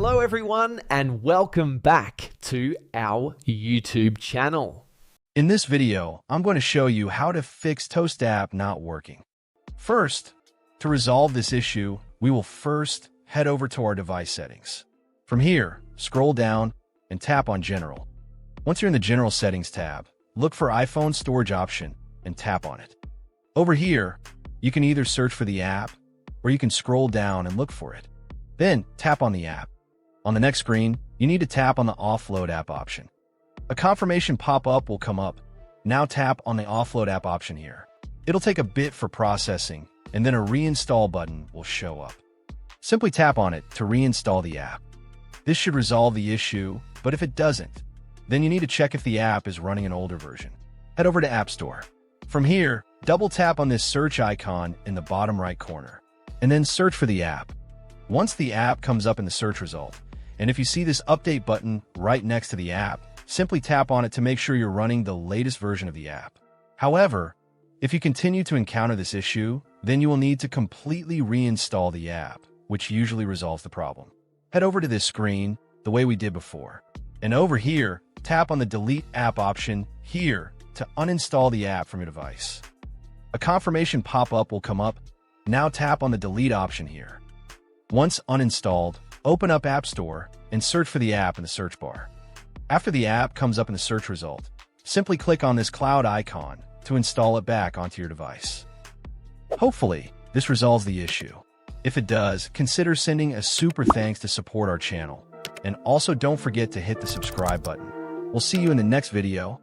Hello everyone and welcome back to our YouTube channel. In this video, I'm going to show you how to fix Toast app not working. First, to resolve this issue, we will first head over to our device settings. From here, scroll down and tap on General. Once you're in the General Settings tab, look for iPhone Storage option and tap on it. Over here, you can either search for the app or you can scroll down and look for it. Then tap on the app. On the next screen, you need to tap on the Offload app option. A confirmation pop-up will come up. Now tap on the Offload app option here. It'll take a bit for processing, and then a reinstall button will show up. Simply tap on it to reinstall the app. This should resolve the issue, but if it doesn't, then you need to check if the app is running an older version. Head over to App Store. From here, double tap on this search icon in the bottom right corner, and then search for the app. Once the app comes up in the search result, and if you see this update button right next to the app, simply tap on it to make sure you're running the latest version of the app. However, if you continue to encounter this issue, then you will need to completely reinstall the app, which usually resolves the problem. Head over to this screen the way we did before, and over here, tap on the Delete App option here to uninstall the app from your device. A confirmation pop-up will come up. Now tap on the Delete option here. Once uninstalled, open up App Store and search for the app in the search bar. After the app comes up in the search result, simply click on this cloud icon to install it back onto your device. Hopefully, this resolves the issue. If it does, consider sending a super thanks to support our channel. And also don't forget to hit the subscribe button. We'll see you in the next video.